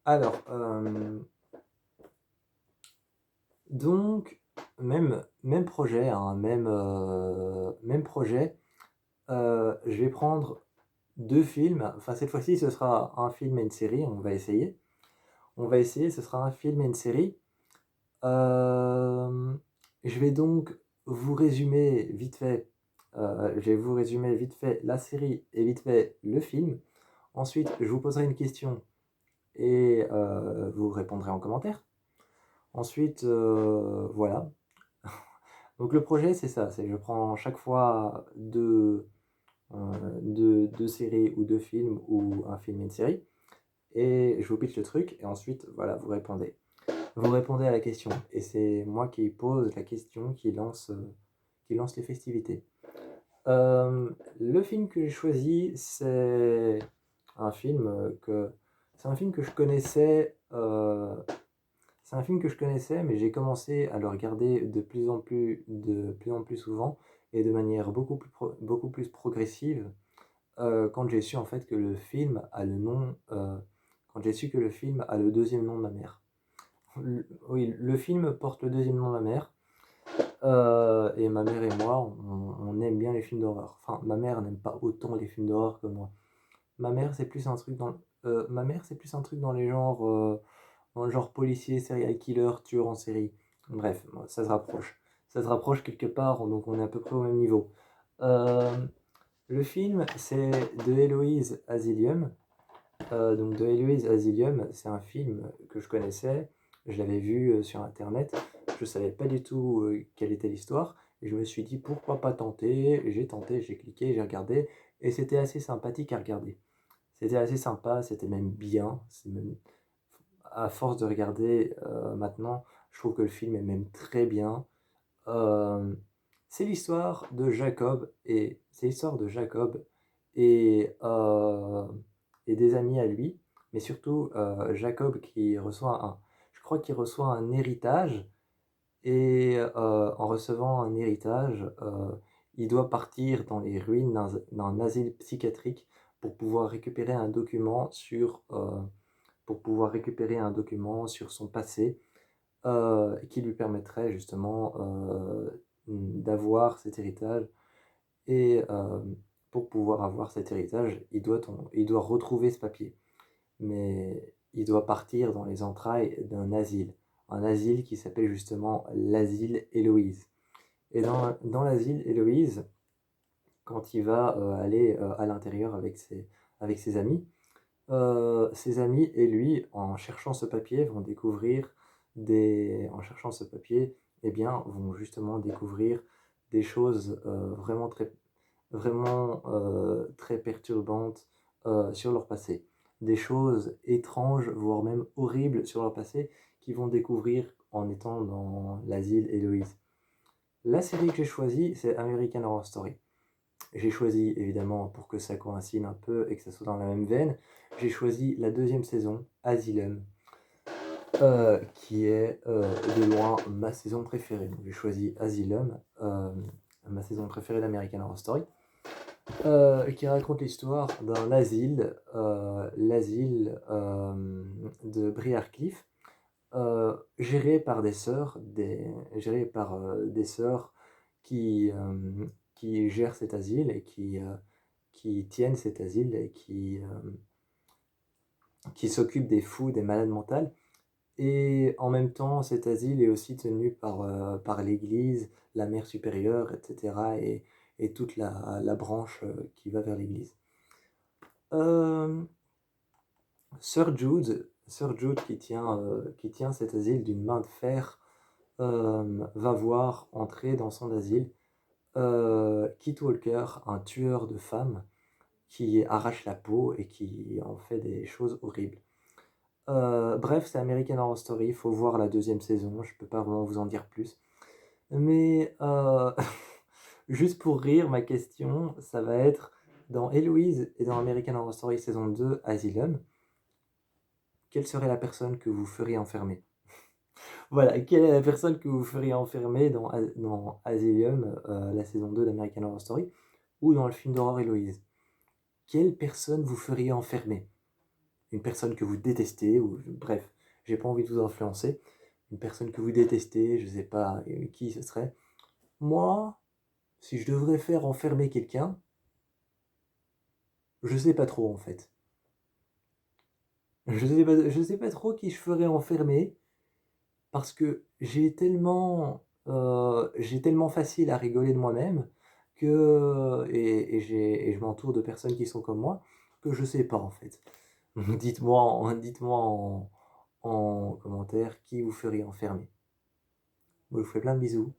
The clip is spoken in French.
Alors, donc, même projet, hein, même projet. Je vais prendre 2 films, enfin cette fois-ci ce sera un film et une série, on va essayer. On va essayer, ce sera un film et une série. Hem, je vais donc vous résumer vite fait, je vais vous résumer vite fait la série et vite fait le film. Ensuite, je vous poserai une question et vous répondrez en commentaire. Ensuite, voilà. Donc le projet, c'est ça, c'est je prends chaque fois 2 séries ou 2 films ou un film et une série et je vous pitch le truc et ensuite, voilà, vous répondez. Vous répondez à la question et c'est moi qui pose la question qui lance les festivités. Le film que j'ai choisi, un film, que c'est un film que je connaissais, c'est un film que je connaissais, mais j'ai commencé à le regarder de plus en plus souvent et de manière beaucoup plus progressive, quand j'ai su en fait que le film a le nom, quand j'ai su que le film a le deuxième nom de ma mère. Oui, le film porte le deuxième nom de ma mère, et ma mère et moi, on aime bien les films d'horreur. Enfin, ma mère n'aime pas autant les films d'horreur que moi. Ma mère, c'est plus un truc dans le genre policier, serial killer, tueur en série. Bref, moi, ça se rapproche. Ça se rapproche quelque part, donc on est à peu près au même niveau. Euh, le film, c'est de Héloïse Asilium. Donc de Héloïse Asilium, c'est un film que je connaissais, je l'avais vu sur internet, je savais pas du tout quelle était l'histoire, et je me suis dit pourquoi pas tenter, j'ai cliqué, j'ai regardé, et c'était assez sympathique à regarder. C'était assez sympa, c'était même bien, à force de regarder maintenant, je trouve que le film est même très bien. Euh, c'est l'histoire de Jacob et des amis à lui, mais surtout Jacob je crois qu'il reçoit un héritage et en recevant un héritage, il doit partir dans les ruines d'un asile psychiatrique pour pouvoir récupérer un document sur son passé qui lui permettrait justement d'avoir cet héritage. Et pour pouvoir avoir cet héritage, il doit retrouver ce papier. Mais il doit partir dans les entrailles d'un asile. Un asile qui s'appelle justement l'asile Héloïse. Et dans l'asile Héloïse, quand il va aller à l'intérieur avec ses amis et lui, en cherchant ce papier, en cherchant ce papier, eh bien, vont justement découvrir des choses très perturbantes sur leur passé. Des choses étranges, voire même horribles sur leur passé, qu'ils vont découvrir en étant dans l'asile Héloïse. La série que j'ai choisie, c'est American Horror Story. J'ai choisi, évidemment, pour que ça coïncide un peu et que ça soit dans la même veine, j'ai choisi la deuxième saison, Asylum, qui est de loin ma saison préférée. Donc, j'ai choisi Asylum, ma saison préférée d'American Horror Story, qui raconte l'histoire d'un asile, l'asile de Briarcliff, géré par des sœurs qui, qui gèrent cet asile et qui tiennent cet asile et qui s'occupent des fous, des malades mentales. Et en même temps, cet asile est aussi tenu par l'Église, la mère supérieure, etc. Et toute la branche qui va vers l'Église. Euh, Sir Jude qui tient cet asile d'une main de fer, va voir entrer dans son asile Kit Walker, un tueur de femmes qui arrache la peau et qui en fait des choses horribles. Bref, c'est American Horror Story, il faut voir la deuxième saison, je peux pas vraiment vous en dire plus. Mais juste pour rire, ma question, ça va être dans Héloïse et dans American Horror Story saison 2, Asylum, quelle serait la personne que vous feriez enfermer? Voilà, quelle est la personne que vous feriez enfermer dans Asylum, la saison 2 d'American Horror Story, ou dans le film d'horreur Héloïse? Quelle personne vous feriez enfermer? une personne que vous détestez, ou bref, j'ai pas envie de vous influencer. Une personne que vous détestez, je sais pas qui ce serait. Moi, si je devrais faire enfermer quelqu'un, je sais pas trop en fait. Je sais pas trop qui je ferais enfermer parce que j'ai tellement facile à rigoler de moi-même que et je m'entoure de personnes qui sont comme moi, que je sais pas en fait. Dites-moi en commentaire qui vous feriez enfermer. Moi, je vous fais plein de bisous.